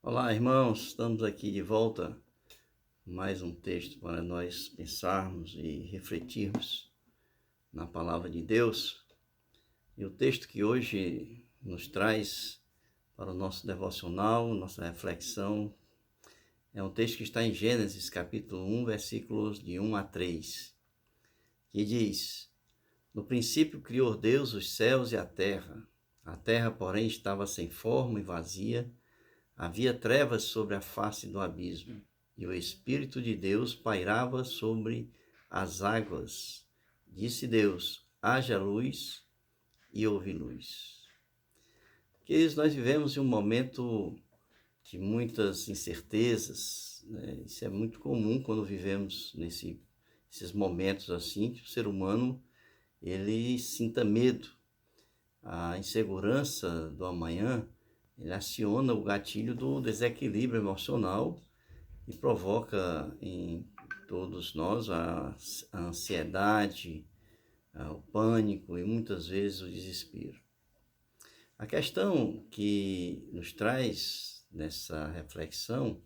Olá, irmãos, estamos aqui de volta. Mais um texto para nós pensarmos e refletirmos na palavra de Deus. E o texto que hoje nos traz para o nosso devocional, nossa reflexão, é um texto que está em Gênesis, capítulo 1, versículos de 1 a 3, que diz: No princípio criou Deus os céus e a terra, porém, estava sem forma e vazia. Havia trevas sobre a face do abismo, e o Espírito de Deus pairava sobre as águas. Disse Deus: haja luz, e houve luz. Queridos, nós vivemos em um momento de muitas incertezas, né? Isso é muito comum quando vivemos nesses momentos assim, que o ser humano ele sinta medo. A insegurança do amanhã, ele aciona o gatilho do desequilíbrio emocional e provoca em todos nós a ansiedade, o pânico e muitas vezes o desespero. A questão que nos traz nessa reflexão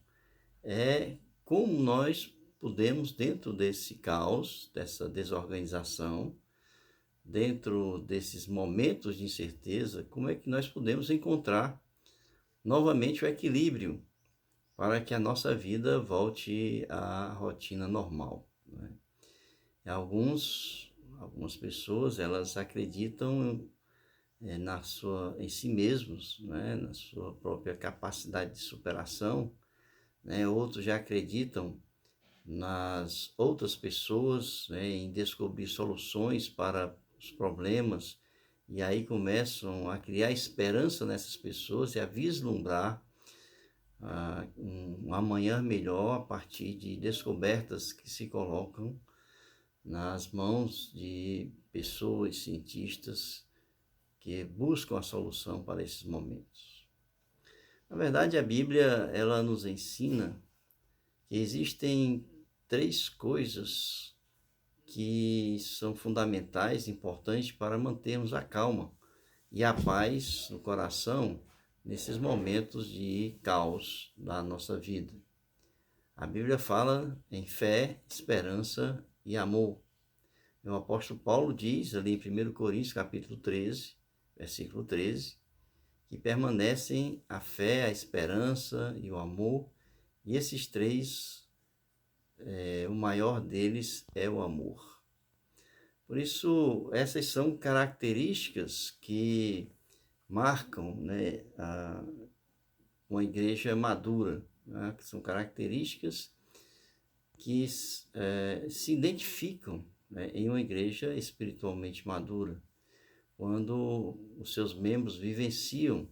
é como nós podemos, dentro desse caos, dessa desorganização, dentro desses momentos de incerteza, como é que nós podemos encontrar novamente o equilíbrio para que a nossa vida volte à rotina normal, né? Algumas pessoas, elas acreditam em si mesmos, né? Na sua própria capacidade de superação, né? Outros já acreditam nas outras pessoas, né? Em descobrir soluções para os problemas, e aí começam a criar esperança nessas pessoas e a vislumbrar um amanhã melhor a partir de descobertas que se colocam nas mãos de pessoas, cientistas, que buscam a solução para esses momentos. Na verdade, a Bíblia, ela nos ensina que existem três coisas que são fundamentais, importantes para mantermos a calma e a paz no coração nesses momentos de caos da nossa vida. A Bíblia fala em fé, esperança e amor. O apóstolo Paulo diz ali em 1 Coríntios capítulo 13, versículo 13, que permanecem a fé, a esperança e o amor, e esses três, o maior deles é o amor. Por isso, essas são características que marcam, né, uma igreja madura, né, que são características que se identificam, né, em uma igreja espiritualmente madura, quando os seus membros vivenciam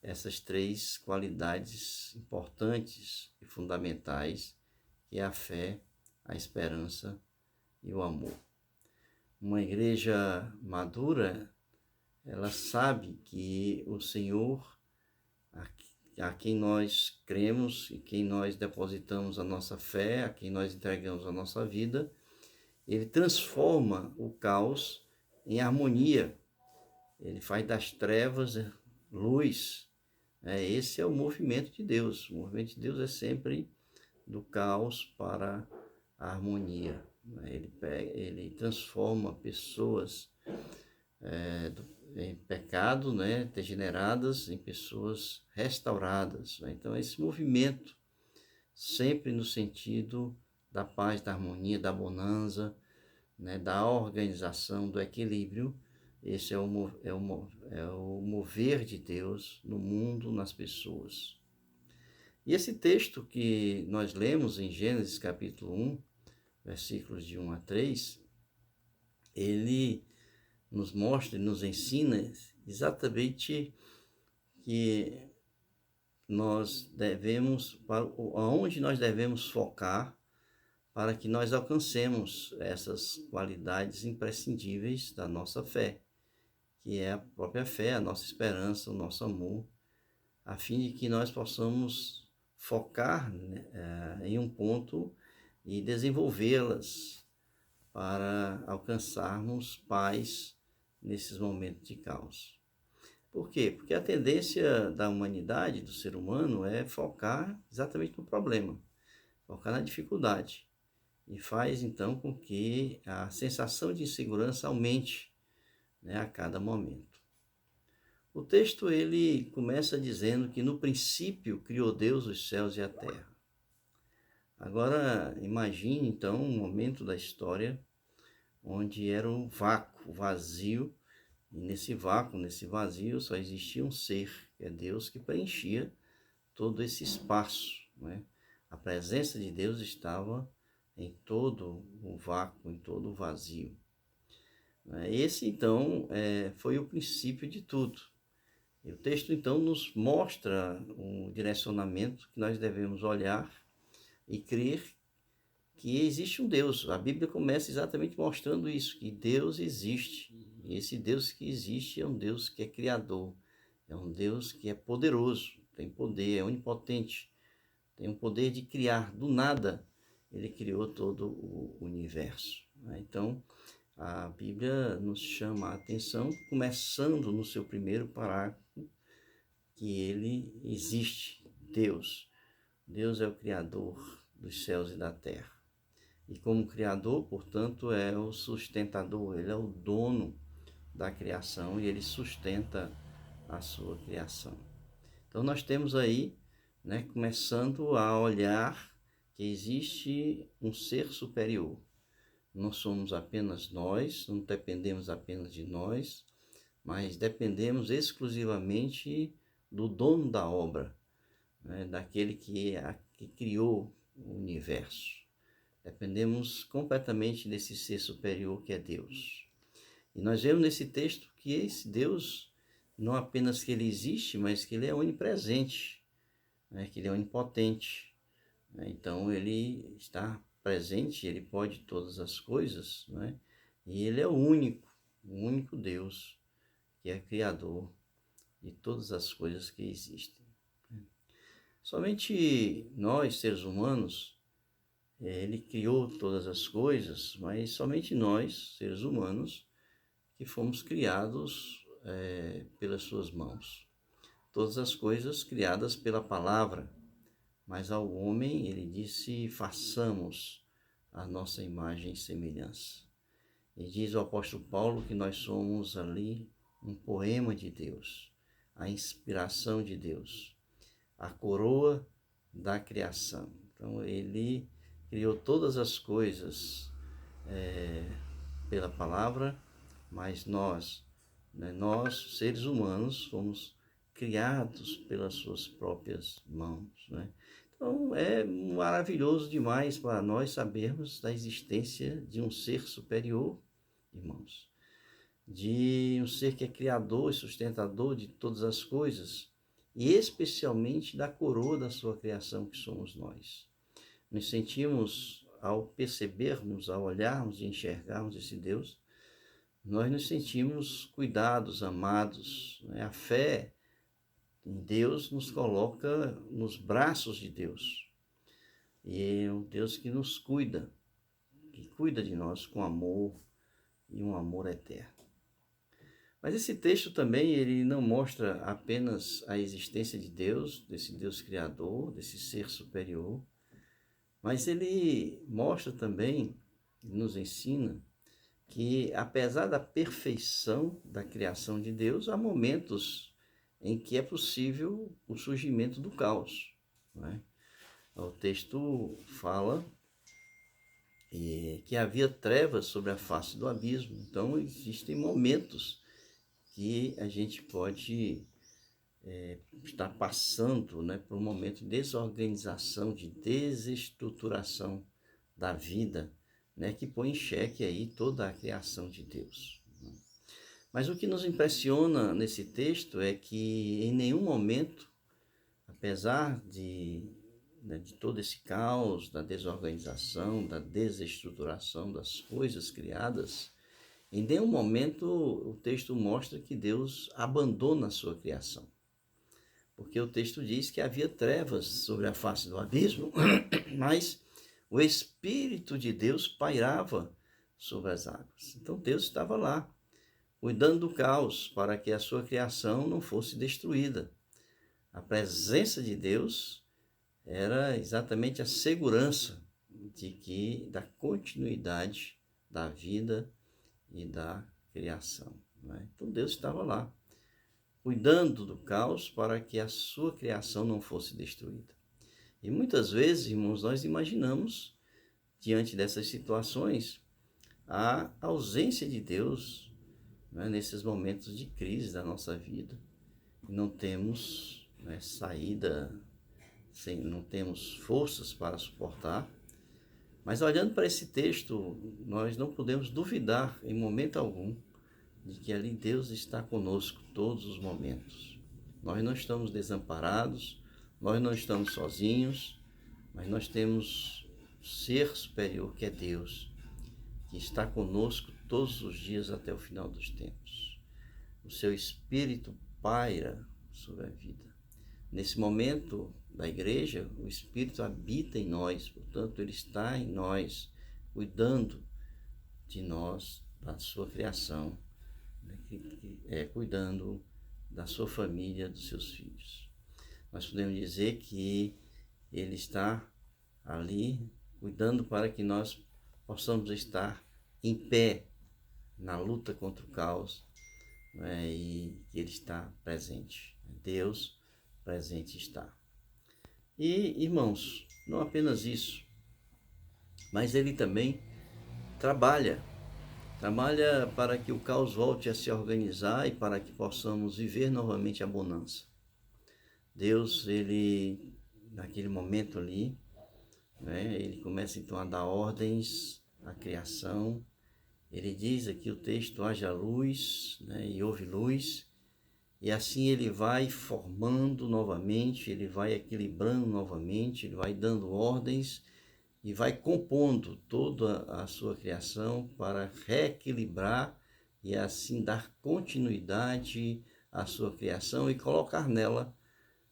essas três qualidades importantes e fundamentais, que é a fé, a esperança e o amor. Uma igreja madura, ela sabe que o Senhor, a quem nós cremos e quem nós depositamos a nossa fé, a quem nós entregamos a nossa vida, ele transforma o caos em harmonia. Ele faz das trevas luz. Esse é o movimento de Deus. O movimento de Deus é sempre do caos para a harmonia. Ele transforma pessoas em pecado, né, degeneradas, em pessoas restauradas. Então, esse movimento, sempre no sentido da paz, da harmonia, da bonança, né, da organização, do equilíbrio, esse é o mover de Deus no mundo, nas pessoas. E esse texto que nós lemos em Gênesis capítulo 1, versículos de 1 a 3, ele nos mostra e nos ensina exatamente que nós devemos, aonde nós devemos focar para que nós alcancemos essas qualidades imprescindíveis da nossa fé, que é a própria fé, a nossa esperança, o nosso amor, a fim de que nós possamos focar, né, em um ponto e desenvolvê-las para alcançarmos paz nesses momentos de caos. Por quê? Porque a tendência da humanidade, do ser humano, é focar exatamente no problema, focar na dificuldade. E faz então com que a sensação de insegurança aumente, né, a cada momento. O texto ele começa dizendo que no princípio criou Deus os céus e a terra. Agora imagine então um momento da história onde era um vácuo, vazio, e nesse vácuo, nesse vazio só existia um ser, que é Deus, que preenchia todo esse espaço, né? A presença de Deus estava em todo o vácuo, em todo o vazio. Esse então foi o princípio de tudo. E o texto então nos mostra um direcionamento que nós devemos olhar e crer que existe um Deus. A Bíblia começa exatamente mostrando isso, que Deus existe. E esse Deus que existe é um Deus que é criador, é um Deus que é poderoso, tem poder, é onipotente, tem o poder de criar. Do nada, ele criou todo o universo. Então, a Bíblia nos chama a atenção, começando no seu primeiro parágrafo, que ele existe, Deus. Deus é o Criador dos céus e da terra. E como Criador, portanto, é o sustentador, ele é o dono da criação e ele sustenta a sua criação. Então nós temos aí, né, começando a olhar que existe um ser superior. Não somos apenas nós, não dependemos apenas de nós, mas dependemos exclusivamente do dono da obra, né, daquele que criou o universo. Dependemos completamente desse ser superior que é Deus. E nós vemos nesse texto que esse Deus, não apenas que ele existe, mas que ele é onipresente, né, que ele é onipotente. Então ele está presente, ele pode todas as coisas, né, e ele é o único Deus que é criador de todas as coisas que existem. Somente nós, seres humanos, ele criou todas as coisas, mas somente nós, seres humanos, que fomos criados pelas suas mãos. Todas as coisas criadas pela palavra, mas ao homem ele disse, façamos a nossa imagem e semelhança. E diz o apóstolo Paulo que nós somos ali um poema de Deus, a inspiração de Deus, a coroa da criação. Então ele criou todas as coisas pela palavra, mas nós, né, nós, seres humanos, fomos criados pelas suas próprias mãos, né? Então é maravilhoso demais para nós sabermos da existência de um ser superior, irmãos, de um ser que é criador e sustentador de todas as coisas, e especialmente da coroa da sua criação, que somos nós. Nos sentimos, ao percebermos, ao olharmos e enxergarmos esse Deus, nós nos sentimos cuidados, amados, né? A fé em Deus nos coloca nos braços de Deus. E é um Deus que nos cuida, que cuida de nós com amor e um amor eterno. Mas esse texto também, ele não mostra apenas a existência de Deus, desse Deus criador, desse ser superior, mas ele mostra também, nos ensina, que apesar da perfeição da criação de Deus, há momentos em que é possível o surgimento do caos, né? O texto fala que havia trevas sobre a face do abismo. Então existem momentos que a gente pode estar passando, né, por um momento de desorganização, de desestruturação da vida, né, que põe em xeque aí toda a criação de Deus. Mas o que nos impressiona nesse texto é que em nenhum momento, apesar de todo esse caos, da desorganização, da desestruturação das coisas criadas, em nenhum momento o texto mostra que Deus abandona a sua criação. Porque o texto diz que havia trevas sobre a face do abismo, mas o Espírito de Deus pairava sobre as águas. Então Deus estava lá, cuidando do caos para que a sua criação não fosse destruída. A presença de Deus era exatamente a segurança da continuidade da vida e da criação, né? Então Deus estava lá, cuidando do caos para que a sua criação não fosse destruída. E muitas vezes, irmãos, nós imaginamos, diante dessas situações, a ausência de Deus, né, nesses momentos de crise da nossa vida. E não temos, né, saída, não temos forças para suportar. Mas olhando para esse texto, nós não podemos duvidar em momento algum de que ali Deus está conosco todos os momentos. Nós não estamos desamparados, nós não estamos sozinhos, mas nós temos um ser superior que é Deus, que está conosco todos os dias até o final dos tempos. O seu Espírito paira sobre a vida. Nesse momento da igreja, o Espírito habita em nós, portanto, ele está em nós, cuidando de nós, da sua criação, cuidando da sua família, dos seus filhos. Nós podemos dizer que ele está ali cuidando para que nós possamos estar em pé na luta contra o caos, né? E que ele está presente. Deus presente está. E, irmãos, não apenas isso, mas ele também trabalha para que o caos volte a se organizar e para que possamos viver novamente a bonança. Deus, ele, naquele momento ali, né, ele começa então a dar ordens à criação. Ele diz aqui o texto, haja luz, né, e houve luz, e assim ele vai formando novamente, ele vai equilibrando novamente, ele vai dando ordens e vai compondo toda a sua criação para reequilibrar e assim dar continuidade à sua criação e colocar nela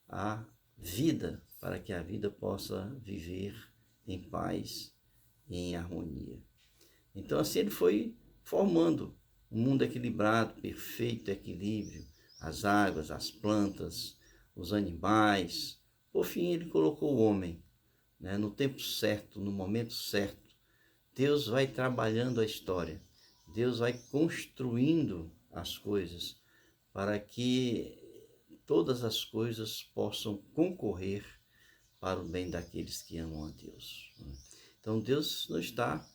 a vida, para que a vida possa viver em paz e em harmonia. Então assim ele foi formando um mundo equilibrado, perfeito equilíbrio, as águas, as plantas, os animais. Por fim ele colocou o homem, né, no tempo certo, no momento certo. Deus vai trabalhando a história, Deus vai construindo as coisas para que todas as coisas possam concorrer para o bem daqueles que amam a Deus. Então Deus não está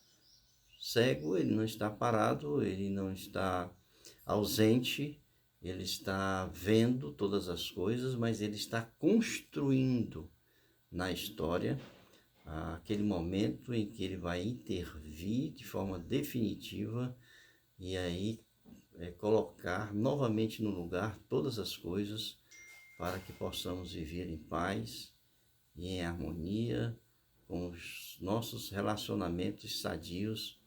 cego, ele não está parado, ele não está ausente, ele está vendo todas as coisas, mas ele está construindo na história aquele momento em que ele vai intervir de forma definitiva e aí colocar novamente no lugar todas as coisas para que possamos viver em paz e em harmonia com os nossos relacionamentos sadios,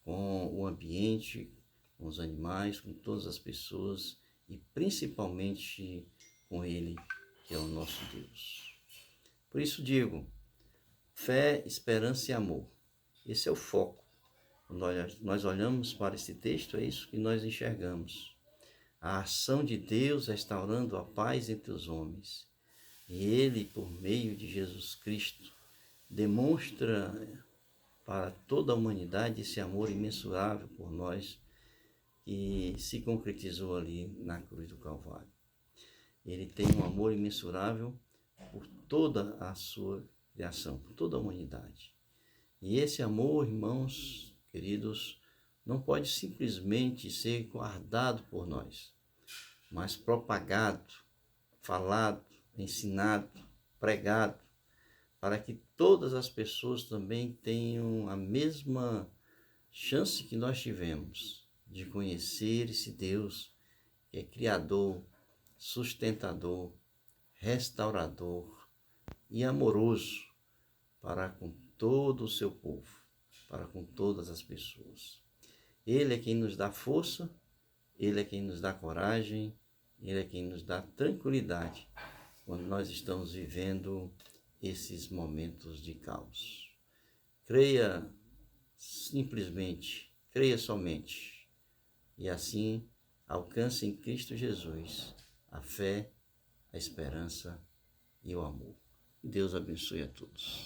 com o ambiente, com os animais, com todas as pessoas e principalmente com Ele, que é o nosso Deus. Por isso digo, fé, esperança e amor. Esse é o foco. Quando nós olhamos para esse texto, é isso que nós enxergamos. A ação de Deus restaurando a paz entre os homens. E Ele, por meio de Jesus Cristo, demonstra para toda a humanidade esse amor imensurável por nós, que se concretizou ali na cruz do Calvário. Ele tem um amor imensurável por toda a sua criação, por toda a humanidade. E esse amor, irmãos queridos, não pode simplesmente ser guardado por nós, mas propagado, falado, ensinado, pregado, para que todas as pessoas também tenham a mesma chance que nós tivemos de conhecer esse Deus que é Criador, sustentador, restaurador e amoroso para com todo o seu povo, para com todas as pessoas. Ele é quem nos dá força, Ele é quem nos dá coragem, Ele é quem nos dá tranquilidade quando nós estamos vivendo esses momentos de caos. Creia simplesmente, creia somente, e assim alcance em Cristo Jesus a fé, a esperança e o amor. Deus abençoe a todos.